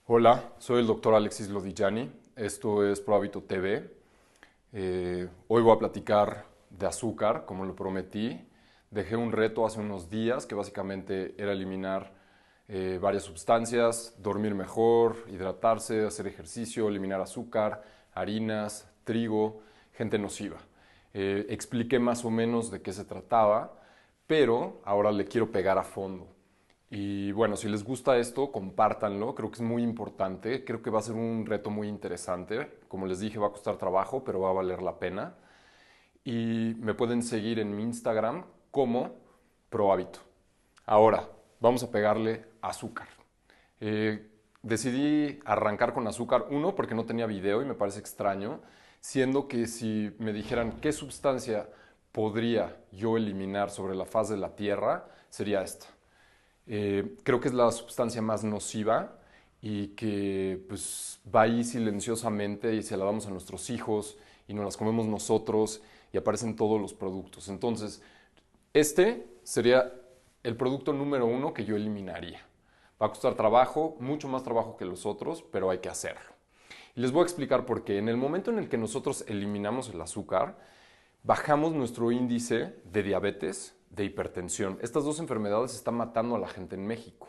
Hola, soy el doctor Alexis Lodigiani. Esto es ProHábito TV. Hoy voy a platicar de azúcar, como lo prometí. Dejé un reto hace unos días que básicamente era eliminar varias sustancias, dormir mejor, hidratarse, hacer ejercicio, eliminar azúcar, harinas, trigo, gente nociva. Expliqué más o menos de qué se trataba, pero ahora le quiero pegar a fondo. Y bueno, si les gusta esto, compártanlo, creo que es muy importante, creo que va a ser un reto muy interesante. Como les dije, va a costar trabajo, pero va a valer la pena. Y me pueden seguir en mi Instagram como ProHábito. Ahora, vamos a pegarle azúcar. Decidí arrancar con azúcar, uno, porque no tenía video y me parece extraño, siendo que si me dijeran qué sustancia podría yo eliminar sobre la faz de la Tierra, sería esta. Creo que es la sustancia más nociva y que pues va ahí silenciosamente y se la damos a nuestros hijos y nos las comemos nosotros y aparecen todos los productos. Entonces, este sería el producto número uno que yo eliminaría. Va a costar trabajo, mucho más trabajo que los otros, pero hay que hacerlo. Y les voy a explicar por qué. En el momento en el que nosotros eliminamos el azúcar, bajamos nuestro índice de diabetes, de hipertensión. Estas dos enfermedades están matando a la gente en México.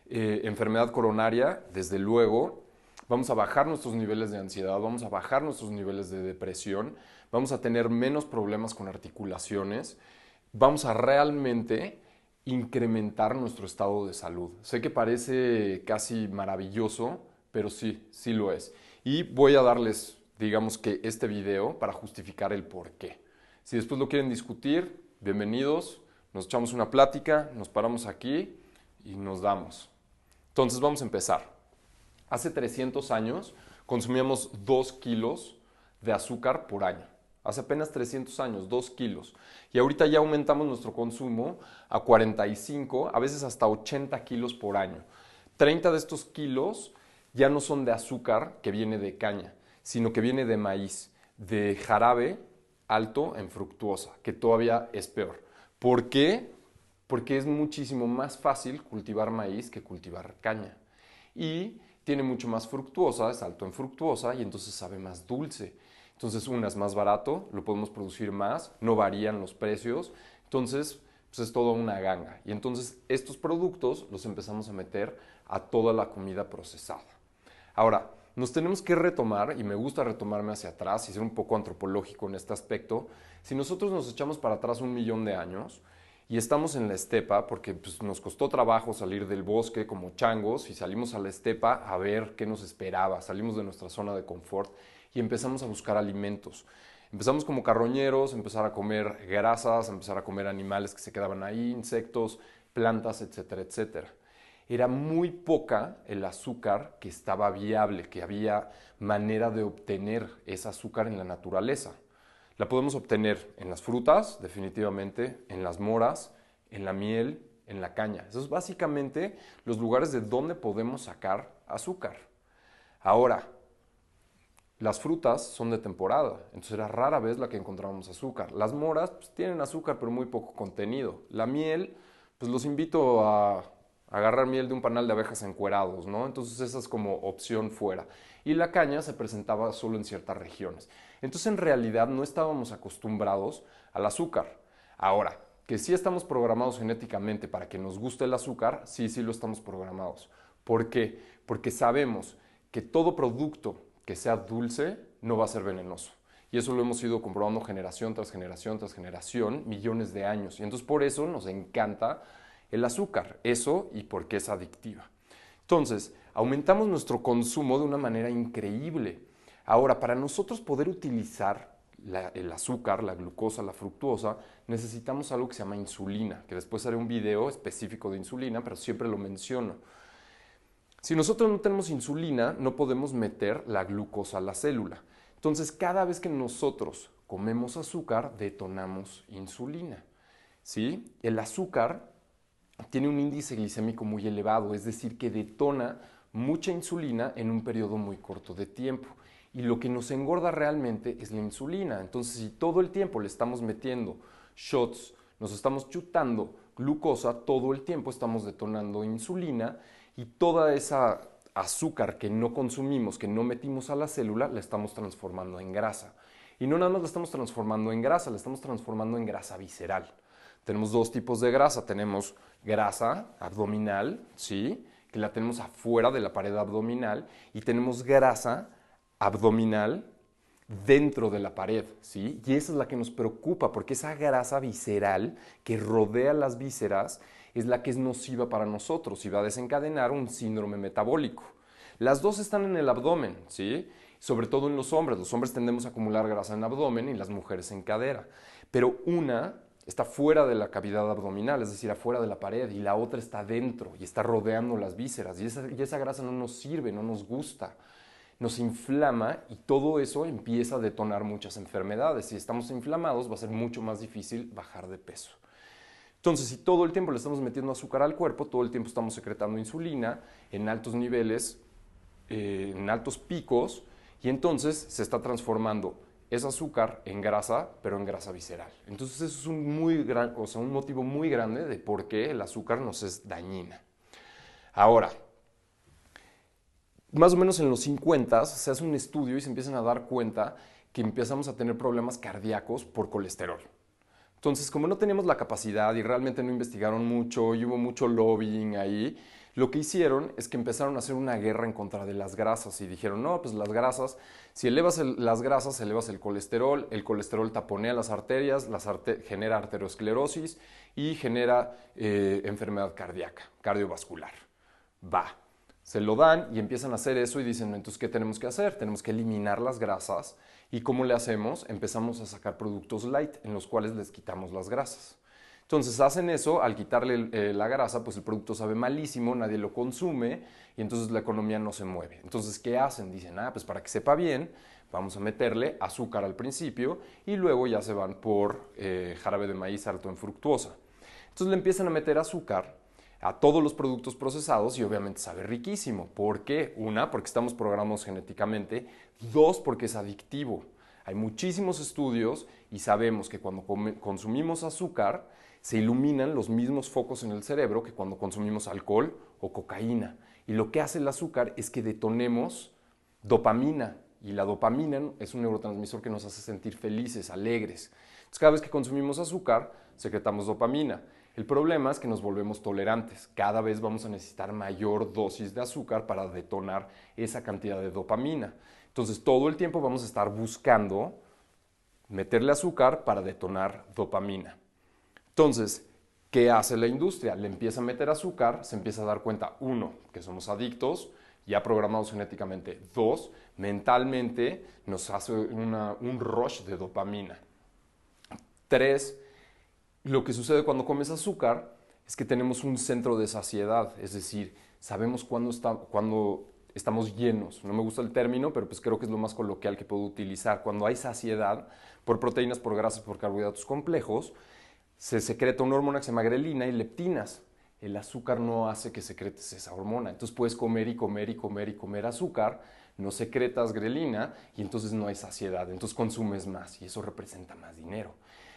Enfermedad coronaria, desde luego, vamos a bajar nuestros niveles de ansiedad, vamos a bajar nuestros niveles de depresión, vamos a tener menos problemas con articulaciones, vamos a realmente incrementar nuestro estado de salud. Sé que parece casi maravilloso, pero sí, sí lo es. Y voy a darles, digamos que este video para justificar el por qué. Si después lo quieren discutir, bienvenidos, nos echamos una plática, nos paramos aquí y nos damos. Entonces vamos a empezar. Hace 300 años consumíamos 2 kilos de azúcar por año. Hace apenas 300 años, 2 kilos. Y ahorita ya aumentamos nuestro consumo a 45, a veces hasta 80 kilos por año. 30 de estos kilos ya no son de azúcar que viene de caña, sino que viene de maíz, de jarabe alto en fructuosa, que todavía es peor. ¿Por qué? Porque es muchísimo más fácil cultivar maíz que cultivar caña. Y tiene mucho más fructuosa, es alto en fructuosa y entonces sabe más dulce. Entonces, una es más barato, lo podemos producir más, no varían los precios. Entonces, pues es toda una ganga. Y entonces estos productos los empezamos a meter a toda la comida procesada. Ahora, nos tenemos que retomar, y me gusta retomarme hacia atrás y ser un poco antropológico en este aspecto. Si nosotros nos echamos para atrás 1 millón de años y estamos en la estepa, porque pues, nos costó trabajo salir del bosque como changos y salimos a la estepa a ver qué nos esperaba, salimos de nuestra zona de confort y empezamos a buscar alimentos. Empezamos como carroñeros, empezar a comer grasas, empezar a comer animales que se quedaban ahí, insectos, plantas, etcétera, etcétera. Era muy poca el azúcar que estaba viable, que había manera de obtener ese azúcar en la naturaleza. La podemos obtener en las frutas, definitivamente, en las moras, en la miel, en la caña. Esos es básicamente los lugares de donde podemos sacar azúcar. Ahora, las frutas son de temporada, entonces era rara vez la que encontrábamos azúcar. Las moras pues, tienen azúcar pero muy poco contenido. La miel, pues los invito a agarrar miel de un panal de abejas encuerados, ¿no? Entonces esa es como opción fuera. Y la caña se presentaba solo en ciertas regiones. Entonces en realidad no estábamos acostumbrados al azúcar. Ahora, que sí estamos programados genéticamente para que nos guste el azúcar, sí, sí lo estamos programados. ¿Por qué? Porque sabemos que todo producto que sea dulce no va a ser venenoso. Y eso lo hemos ido comprobando generación tras generación tras generación, millones de años. Y entonces por eso nos encanta el azúcar, eso y porque es adictiva. Entonces, aumentamos nuestro consumo de una manera increíble. Ahora, para nosotros poder utilizar el azúcar, la glucosa, la fructuosa, necesitamos algo que se llama insulina, que después haré un video específico de insulina, pero siempre lo menciono. Si nosotros no tenemos insulina, no podemos meter la glucosa a la célula. Entonces, cada vez que nosotros comemos azúcar, detonamos insulina. ¿Sí? El azúcar tiene un índice glicémico muy elevado, es decir, que detona mucha insulina en un periodo muy corto de tiempo. Y lo que nos engorda realmente es la insulina. Entonces, si todo el tiempo le estamos metiendo shots, nos estamos chutando glucosa, todo el tiempo estamos detonando insulina y toda esa azúcar que no consumimos, que no metimos a la célula, la estamos transformando en grasa. Y no nada más la estamos transformando en grasa, la estamos transformando en grasa visceral. Tenemos dos tipos de grasa. Tenemos grasa abdominal, ¿sí?, que la tenemos afuera de la pared abdominal, y tenemos grasa abdominal dentro de la pared, ¿sí? Y esa es la que nos preocupa, porque esa grasa visceral que rodea las vísceras es la que es nociva para nosotros y va a desencadenar un síndrome metabólico. Las dos están en el abdomen, ¿sí? Sobre todo en los hombres. Los hombres tendemos a acumular grasa en abdomen y las mujeres en cadera. Pero una está fuera de la cavidad abdominal, es decir, afuera de la pared, y la otra está dentro y está rodeando las vísceras. Y esa grasa no nos sirve, no nos gusta, nos inflama, y todo eso empieza a detonar muchas enfermedades. Si estamos inflamados, va a ser mucho más difícil bajar de peso. Entonces, si todo el tiempo le estamos metiendo azúcar al cuerpo, todo el tiempo estamos secretando insulina en altos niveles, en altos picos, y entonces se está transformando ese azúcar en grasa, pero en grasa visceral. Entonces, eso es un motivo muy grande de por qué el azúcar nos es dañina. Ahora, más o menos en los 50 se hace un estudio y se empiezan a dar cuenta que empezamos a tener problemas cardíacos por colesterol. Entonces, como no teníamos la capacidad y realmente no investigaron mucho y hubo mucho lobbying ahí, lo que hicieron es que empezaron a hacer una guerra en contra de las grasas y dijeron, no, pues las grasas, si elevas las grasas, elevas el colesterol taponea las arterias, genera arteriosclerosis y genera enfermedad cardíaca, cardiovascular. Va. Se lo dan y empiezan a hacer eso y dicen, entonces, ¿qué tenemos que hacer? Tenemos que eliminar las grasas. ¿Y cómo le hacemos? Empezamos a sacar productos light en los cuales les quitamos las grasas. Entonces hacen eso, al quitarle la grasa, pues el producto sabe malísimo, nadie lo consume y entonces la economía no se mueve. Entonces, ¿qué hacen? Dicen, pues para que sepa bien, vamos a meterle azúcar al principio y luego ya se van por jarabe de maíz alto en fructuosa. Entonces le empiezan a meter azúcar a todos los productos procesados y obviamente sabe riquísimo. ¿Por qué? Una, porque estamos programados genéticamente. Dos, porque es adictivo. Hay muchísimos estudios y sabemos que cuando consumimos azúcar se iluminan los mismos focos en el cerebro que cuando consumimos alcohol o cocaína. Y lo que hace el azúcar es que detonemos dopamina. Y la dopamina es un neurotransmisor que nos hace sentir felices, alegres. Entonces, cada vez que consumimos azúcar, secretamos dopamina. El problema es que nos volvemos tolerantes. Cada vez vamos a necesitar mayor dosis de azúcar para detonar esa cantidad de dopamina. Entonces, todo el tiempo vamos a estar buscando meterle azúcar para detonar dopamina. Entonces, ¿qué hace la industria? Le empieza a meter azúcar, se empieza a dar cuenta, uno, que somos adictos, ya programados genéticamente. Dos, mentalmente nos hace un rush de dopamina. Tres, lo que sucede cuando comes azúcar es que tenemos un centro de saciedad, es decir, sabemos cuándo estamos llenos. No me gusta el término, pero pues creo que es lo más coloquial que puedo utilizar. Cuando hay saciedad por proteínas, por grasas, por carbohidratos complejos, se secreta una hormona que se llama grelina y leptinas. El azúcar no hace que secretes esa hormona. Entonces puedes comer y comer y comer y comer azúcar, no secretas grelina y entonces no hay saciedad. Entonces consumes más y eso representa más dinero.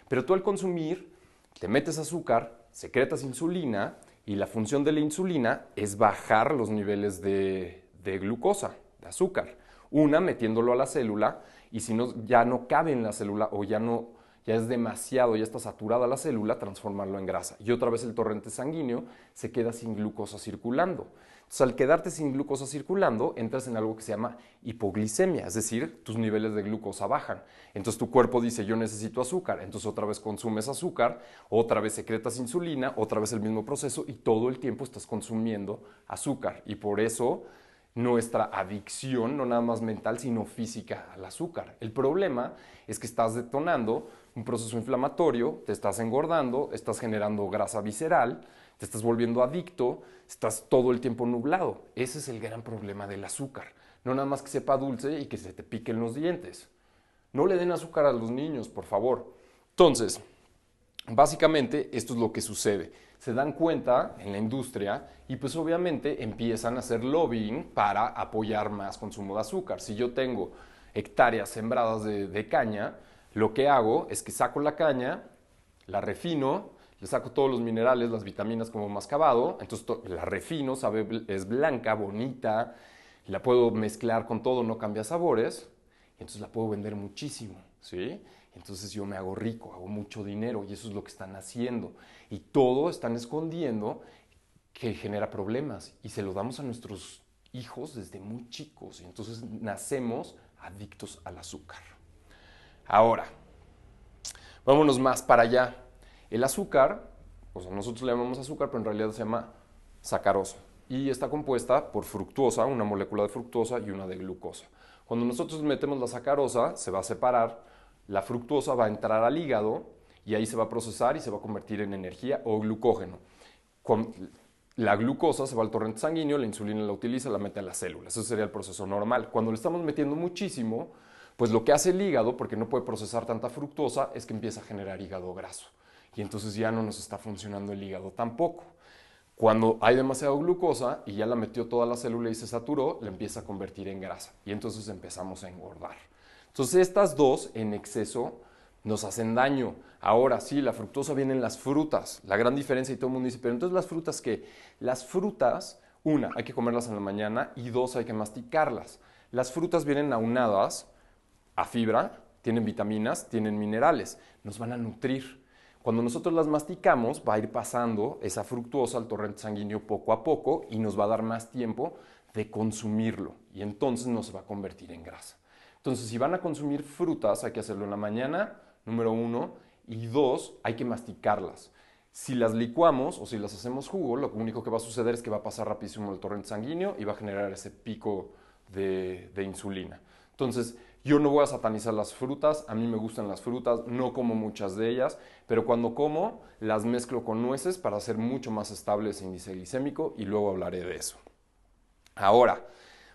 Pero tú al consumir te metes azúcar, secretas insulina y la función de la insulina es bajar los niveles de glucosa, de azúcar. Una, metiéndolo a la célula y si no, ya no cabe en la célula o ya es demasiado, ya está saturada la célula, transformarlo en grasa. Y otra vez el torrente sanguíneo se queda sin glucosa circulando. Entonces, al quedarte sin glucosa circulando, entras en algo que se llama hipoglicemia, es decir, tus niveles de glucosa bajan. Entonces tu cuerpo dice, yo necesito azúcar, entonces otra vez consumes azúcar, otra vez secretas insulina, otra vez el mismo proceso y todo el tiempo estás consumiendo azúcar. Y por eso nuestra adicción, no nada más mental, sino física al azúcar. El problema es que estás detonando un proceso inflamatorio, te estás engordando, estás generando grasa visceral, te estás volviendo adicto, estás todo el tiempo nublado. Ese es el gran problema del azúcar. No nada más que sepa dulce y que se te piquen los dientes. No le den azúcar a los niños, por favor. Entonces, básicamente esto es lo que sucede. Se dan cuenta en la industria y pues obviamente empiezan a hacer lobbying para apoyar más consumo de azúcar. Si yo tengo hectáreas sembradas de caña, lo que hago es que saco la caña, la refino, le saco todos los minerales, las vitaminas como mascabado, entonces la refino, es blanca, bonita, la puedo mezclar con todo, no cambia sabores, y entonces la puedo vender muchísimo, ¿sí? Entonces yo me hago rico, hago mucho dinero y eso es lo que están haciendo. Y todo están escondiendo que genera problemas y se lo damos a nuestros hijos desde muy chicos y entonces nacemos adictos al azúcar. Ahora, vámonos más para allá. El azúcar, o sea, nosotros le llamamos azúcar, pero en realidad se llama sacarosa y está compuesta por fructosa, una molécula de fructosa y una de glucosa. Cuando nosotros metemos la sacarosa, se va a separar, la fructosa va a entrar al hígado y ahí se va a procesar y se va a convertir en energía o glucógeno. La glucosa se va al torrente sanguíneo, la insulina la utiliza, la mete a las células. Ese sería el proceso normal. Cuando le estamos metiendo muchísimo, pues lo que hace el hígado, porque no puede procesar tanta fructosa, es que empieza a generar hígado graso. Y entonces ya no nos está funcionando el hígado tampoco. Cuando hay demasiada glucosa y ya la metió toda la célula y se saturó, la empieza a convertir en grasa. Y entonces empezamos a engordar. Entonces estas dos en exceso nos hacen daño. Ahora sí, la fructosa viene en las frutas. La gran diferencia, y todo el mundo dice, pero entonces las frutas, ¿qué? Las frutas, una, hay que comerlas en la mañana y dos, hay que masticarlas. Las frutas vienen aunadas a fibra, tienen vitaminas, tienen minerales, nos van a nutrir. Cuando nosotros las masticamos, va a ir pasando esa fructosa al torrente sanguíneo poco a poco y nos va a dar más tiempo de consumirlo y entonces no se va a convertir en grasa. Entonces, si van a consumir frutas, hay que hacerlo en la mañana, número uno, y dos, hay que masticarlas. Si las licuamos o si las hacemos jugo, lo único que va a suceder es que va a pasar rapidísimo el torrente sanguíneo y va a generar ese pico de insulina. Entonces, yo no voy a satanizar las frutas, a mí me gustan las frutas, no como muchas de ellas, pero cuando como las mezclo con nueces para hacer mucho más estable ese índice glicémico y luego hablaré de eso. Ahora,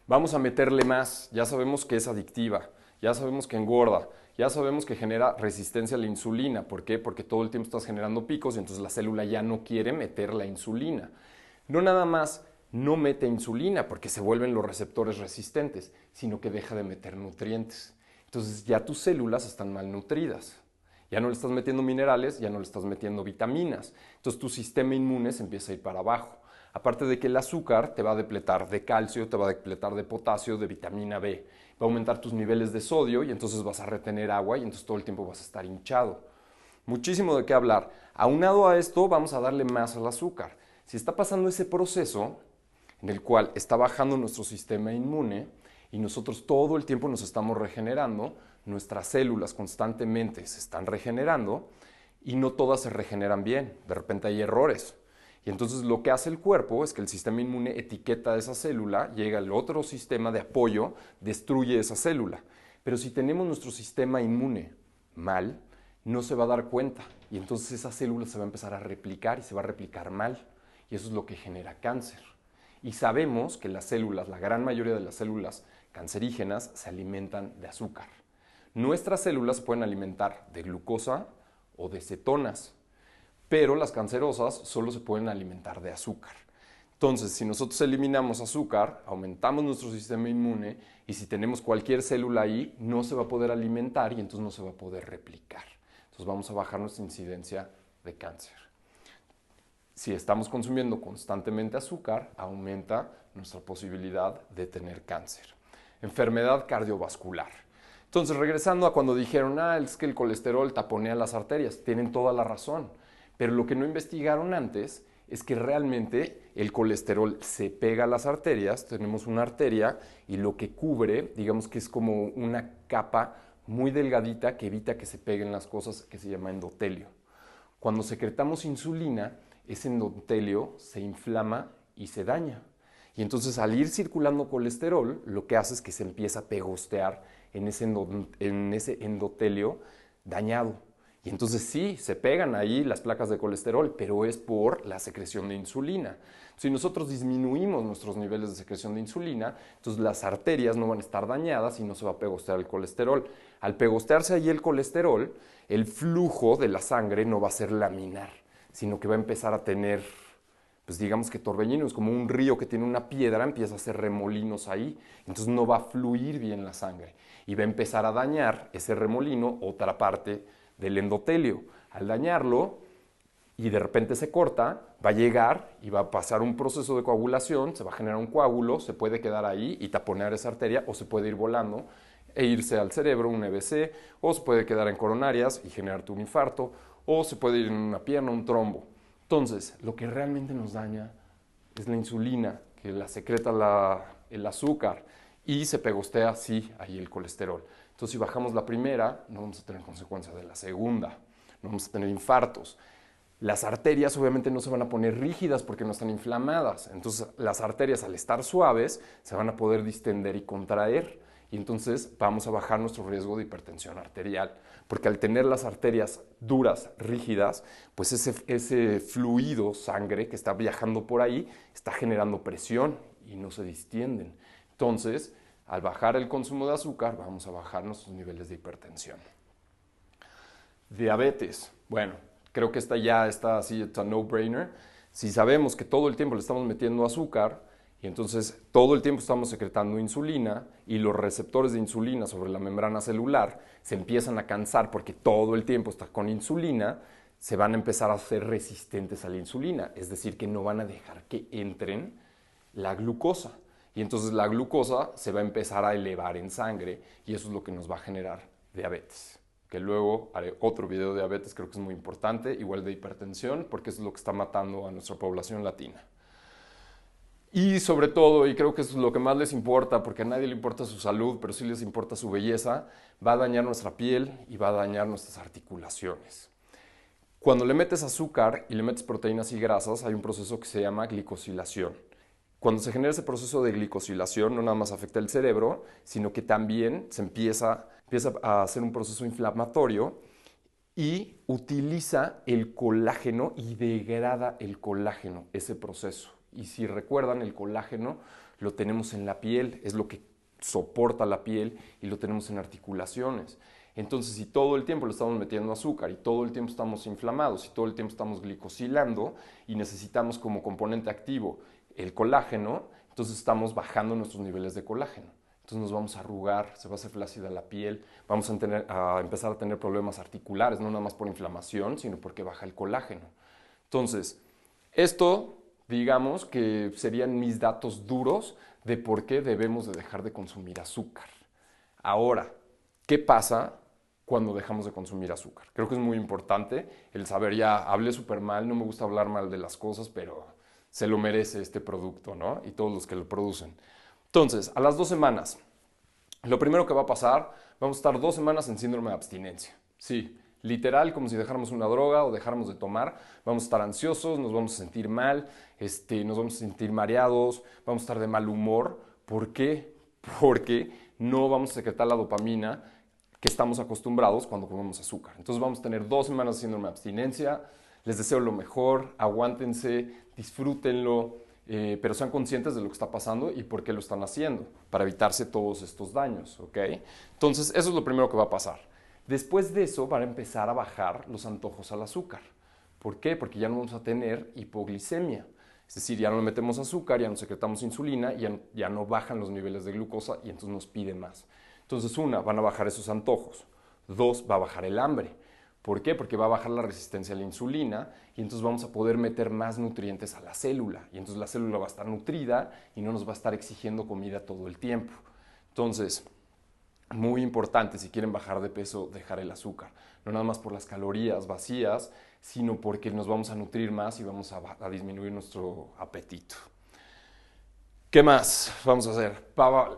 vamos a meterle más, ya sabemos que es adictiva, ya sabemos que engorda, ya sabemos que genera resistencia a la insulina. ¿Por qué? Porque todo el tiempo estás generando picos y entonces la célula ya no quiere meter la insulina. No nada más no mete insulina porque se vuelven los receptores resistentes, sino que deja de meter nutrientes. Entonces ya tus células están malnutridas. Ya no le estás metiendo minerales, ya no le estás metiendo vitaminas. Entonces tu sistema inmune se empieza a ir para abajo. Aparte de que el azúcar te va a depletar de calcio, te va a depletar de potasio, de vitamina B. Va a aumentar tus niveles de sodio y entonces vas a retener agua y entonces todo el tiempo vas a estar hinchado. Muchísimo de qué hablar. Aunado a esto, vamos a darle más al azúcar. Si está pasando ese proceso en el cual está bajando nuestro sistema inmune y nosotros todo el tiempo nos estamos regenerando, nuestras células constantemente se están regenerando y no todas se regeneran bien. De repente hay errores. Y entonces lo que hace el cuerpo es que el sistema inmune etiqueta a esa célula, llega el otro sistema de apoyo, destruye esa célula. Pero si tenemos nuestro sistema inmune mal, no se va a dar cuenta. Y entonces esa célula se va a empezar a replicar y se va a replicar mal. Y eso es lo que genera cáncer. Y sabemos que las células, la gran mayoría de las células cancerígenas, se alimentan de azúcar. Nuestras células se pueden alimentar de glucosa o de cetonas, pero las cancerosas solo se pueden alimentar de azúcar. Entonces, si nosotros eliminamos azúcar, aumentamos nuestro sistema inmune y si tenemos cualquier célula ahí, no se va a poder alimentar y entonces no se va a poder replicar. Entonces vamos a bajar nuestra incidencia de cáncer. Si estamos consumiendo constantemente azúcar, aumenta nuestra posibilidad de tener cáncer. Enfermedad cardiovascular. Entonces, regresando a cuando dijeron, es que el colesterol taponea las arterias, tienen toda la razón. Pero lo que no investigaron antes es que realmente el colesterol se pega a las arterias, tenemos una arteria y lo que cubre, digamos que es como una capa muy delgadita que evita que se peguen las cosas, que se llama endotelio. Cuando secretamos insulina, ese endotelio se inflama y se daña. Y entonces al ir circulando colesterol, lo que hace es que se empieza a pegostear en ese endotelio dañado. Y entonces sí, se pegan ahí las placas de colesterol, pero es por la secreción de insulina. Si nosotros disminuimos nuestros niveles de secreción de insulina, entonces las arterias no van a estar dañadas y no se va a pegostear el colesterol. Al pegostearse ahí el colesterol, el flujo de la sangre no va a ser laminar, sino que va a empezar a tener, pues digamos que torbellinos, como un río que tiene una piedra, empieza a hacer remolinos ahí, entonces no va a fluir bien la sangre y va a empezar a dañar ese remolino otra parte del endotelio. Al dañarlo, y de repente se corta, va a llegar y va a pasar un proceso de coagulación, se va a generar un coágulo, se puede quedar ahí y taponear esa arteria o se puede ir volando e irse al cerebro, un EBC, o se puede quedar en coronarias y generarte un infarto, o se puede ir en una pierna, un trombo. Entonces, lo que realmente nos daña es la insulina, que la secreta el azúcar y se pegostea así ahí el colesterol. Entonces, si bajamos la primera, no vamos a tener consecuencias de la segunda, no vamos a tener infartos. Las arterias obviamente no se van a poner rígidas porque no están inflamadas. Entonces, las arterias al estar suaves se van a poder distender y contraer. Y entonces vamos a bajar nuestro riesgo de hipertensión arterial. Porque al tener las arterias duras, rígidas, pues ese fluido, sangre que está viajando por ahí, está generando presión y no se distienden. Entonces, al bajar el consumo de azúcar, vamos a bajar nuestros niveles de hipertensión. Diabetes. Bueno, creo que esta ya está así, it's a no-brainer. Si sabemos que todo el tiempo le estamos metiendo azúcar y entonces todo el tiempo estamos secretando insulina y los receptores de insulina sobre la membrana celular se empiezan a cansar porque todo el tiempo está con insulina, se van a empezar a hacer resistentes a la insulina, es decir, que no van a dejar que entren la glucosa. Y entonces la glucosa se va a empezar a elevar en sangre y eso es lo que nos va a generar diabetes. Que luego haré otro video de diabetes, creo que es muy importante, igual de hipertensión, porque eso es lo que está matando a nuestra población latina. Y sobre todo, y creo que eso es lo que más les importa, porque a nadie le importa su salud, pero sí les importa su belleza, va a dañar nuestra piel y va a dañar nuestras articulaciones. Cuando le metes azúcar y le metes proteínas y grasas, hay un proceso que se llama glicosilación. Cuando se genera ese proceso de glicosilación, no nada más afecta el cerebro, sino que también se empieza a hacer un proceso inflamatorio y utiliza el colágeno y degrada el colágeno, ese proceso. Y si recuerdan, el colágeno lo tenemos en la piel, es lo que soporta la piel y lo tenemos en articulaciones. Entonces, si todo el tiempo le estamos metiendo azúcar y todo el tiempo estamos inflamados y todo el tiempo estamos glicosilando y necesitamos como componente activo el colágeno, entonces estamos bajando nuestros niveles de colágeno. Entonces nos vamos a arrugar, se va a hacer flácida la piel, vamos a empezar a tener problemas articulares, no nada más por inflamación, sino porque baja el colágeno. Entonces, esto, digamos que serían mis datos duros de por qué debemos de dejar de consumir azúcar. Ahora, ¿qué pasa cuando dejamos de consumir azúcar? Creo que es muy importante el saber, ya hablé súper mal, no me gusta hablar mal de las cosas, pero se lo merece este producto, ¿no? Y todos los que lo producen. Entonces, a las 2 semanas, lo primero que va a pasar, vamos a estar 2 semanas en síndrome de abstinencia. Sí, literal, como si dejáramos una droga o dejáramos de tomar, vamos a estar ansiosos, nos vamos a sentir mal, nos vamos a sentir mareados, vamos a estar de mal humor. ¿Por qué? Porque no vamos a secretar la dopamina que estamos acostumbrados cuando comemos azúcar. Entonces vamos a tener 2 semanas de síndrome de abstinencia. Les deseo lo mejor, aguántense, disfrútenlo, pero sean conscientes de lo que está pasando y por qué lo están haciendo, para evitarse todos estos daños, ¿ok? Entonces, eso es lo primero que va a pasar. Después de eso, van a empezar a bajar los antojos al azúcar. ¿Por qué? Porque ya no vamos a tener hipoglicemia. Es decir, ya no le metemos azúcar, ya no secretamos insulina, ya no bajan los niveles de glucosa y entonces nos pide más. Entonces, van a bajar esos antojos. 2, va a bajar el hambre. ¿Por qué? Porque va a bajar la resistencia a la insulina y entonces vamos a poder meter más nutrientes a la célula y entonces la célula va a estar nutrida y no nos va a estar exigiendo comida todo el tiempo. Entonces, muy importante si quieren bajar de peso, dejar el azúcar. No nada más por las calorías vacías, sino porque nos vamos a nutrir más y vamos a disminuir nuestro apetito. ¿Qué más vamos a hacer?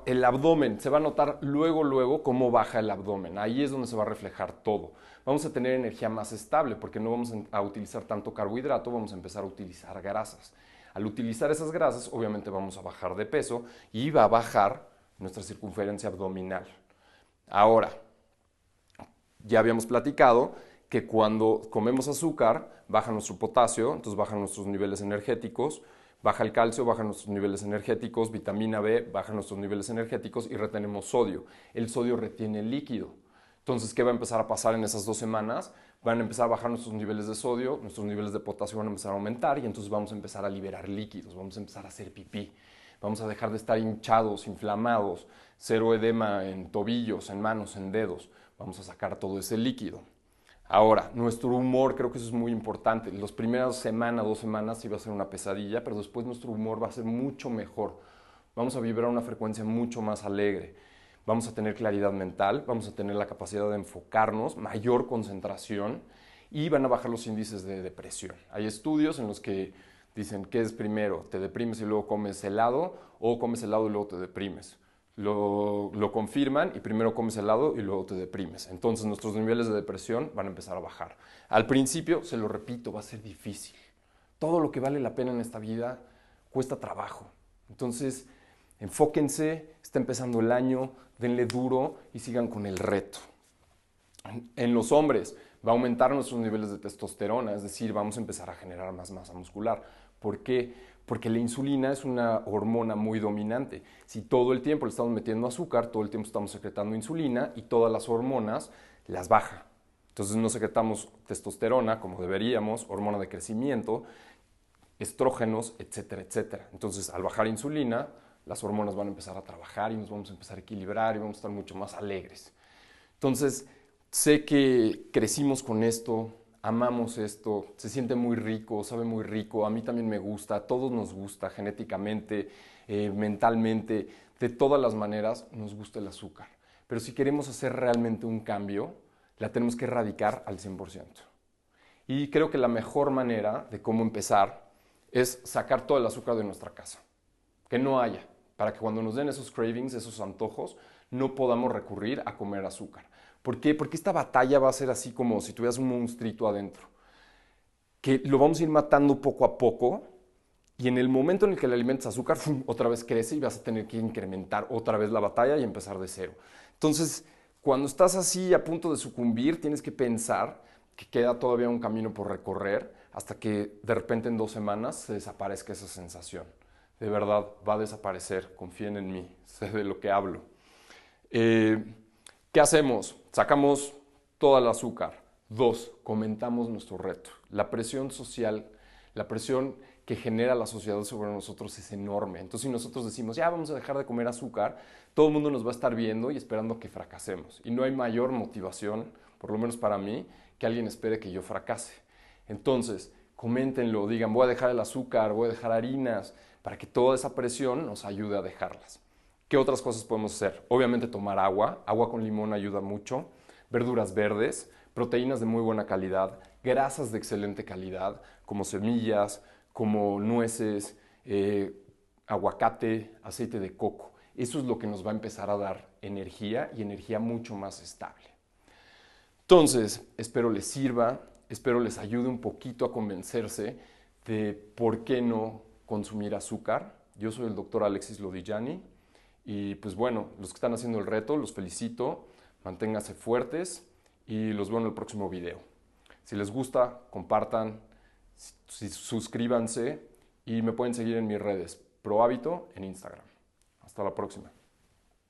El abdomen, se va a notar luego cómo baja el abdomen. Ahí es donde se va a reflejar todo. Vamos a tener energía más estable porque no vamos a utilizar tanto carbohidrato, vamos a empezar a utilizar grasas. Al utilizar esas grasas, obviamente vamos a bajar de peso y va a bajar nuestra circunferencia abdominal. Ahora, ya habíamos platicado que cuando comemos azúcar, baja nuestro potasio, entonces bajan nuestros niveles energéticos, baja el calcio, bajan nuestros niveles energéticos, vitamina B, bajan nuestros niveles energéticos y retenemos sodio. El sodio retiene el líquido. Entonces, ¿qué va a empezar a pasar en esas 2 semanas? Van a empezar a bajar nuestros niveles de sodio, nuestros niveles de potasio van a empezar a aumentar y entonces vamos a empezar a liberar líquidos, vamos a empezar a hacer pipí. Vamos a dejar de estar hinchados, inflamados, cero edema en tobillos, en manos, en dedos. Vamos a sacar todo ese líquido. Ahora, nuestro humor, creo que eso es muy importante. Las primeras semanas, 2 semanas, sí va a ser una pesadilla, pero después nuestro humor va a ser mucho mejor. Vamos a vibrar a una frecuencia mucho más alegre. Vamos a tener claridad mental, vamos a tener la capacidad de enfocarnos, mayor concentración y van a bajar los índices de depresión. Hay estudios en los que dicen, ¿qué es primero? ¿Te deprimes y luego comes helado o comes helado y luego te deprimes? Lo confirman y primero comes helado y luego te deprimes. Entonces nuestros niveles de depresión van a empezar a bajar. Al principio, se lo repito, va a ser difícil. Todo lo que vale la pena en esta vida cuesta trabajo. Entonces, enfóquense, está empezando el año, denle duro y sigan con el reto. En los hombres va a aumentar nuestros niveles de testosterona, es decir, vamos a empezar a generar más masa muscular. ¿Por qué? Porque la insulina es una hormona muy dominante. Si todo el tiempo le estamos metiendo azúcar, todo el tiempo estamos secretando insulina y todas las hormonas las baja. Entonces no secretamos testosterona como deberíamos, hormona de crecimiento, estrógenos, etcétera, etcétera. Entonces al bajar insulina, las hormonas van a empezar a trabajar y nos vamos a empezar a equilibrar y vamos a estar mucho más alegres. Entonces, sé que crecimos con esto, amamos esto, se siente muy rico, sabe muy rico, a mí también me gusta, a todos nos gusta genéticamente, mentalmente, de todas las maneras nos gusta el azúcar. Pero si queremos hacer realmente un cambio, la tenemos que erradicar al 100%. Y creo que la mejor manera de cómo empezar es sacar todo el azúcar de nuestra casa, que no haya, para que cuando nos den esos cravings, esos antojos, no podamos recurrir a comer azúcar. ¿Por qué? Porque esta batalla va a ser así como si tuvieras un monstruito adentro, que lo vamos a ir matando poco a poco y en el momento en el que le alimentas azúcar, ¡fum!, otra vez crece y vas a tener que incrementar otra vez la batalla y empezar de cero. Entonces, cuando estás así a punto de sucumbir, tienes que pensar que queda todavía un camino por recorrer hasta que de repente en 2 semanas se desaparezca esa sensación. De verdad, va a desaparecer, confíen en mí, sé de lo que hablo. ¿Qué hacemos? Sacamos todo el azúcar. 2, comentamos nuestro reto. La presión social, la presión que genera la sociedad sobre nosotros es enorme. Entonces, si nosotros decimos, ya vamos a dejar de comer azúcar, todo el mundo nos va a estar viendo y esperando que fracasemos. Y no hay mayor motivación, por lo menos para mí, que alguien espere que yo fracase. Entonces, coméntenlo, digan, voy a dejar el azúcar, voy a dejar harinas, para que toda esa presión nos ayude a dejarlas. ¿Qué otras cosas podemos hacer? Obviamente tomar agua, agua con limón ayuda mucho, verduras verdes, proteínas de muy buena calidad, grasas de excelente calidad, como semillas, como nueces, aguacate, aceite de coco. Eso es lo que nos va a empezar a dar energía y energía mucho más estable. Entonces, espero les sirva, espero les ayude un poquito a convencerse de por qué no consumir azúcar. Yo soy el doctor Alexis Lodillani y pues bueno, los que están haciendo el reto, los felicito, manténganse fuertes y los veo en el próximo video. Si les gusta, compartan, suscríbanse y me pueden seguir en mis redes, ProHábito en Instagram. Hasta la próxima.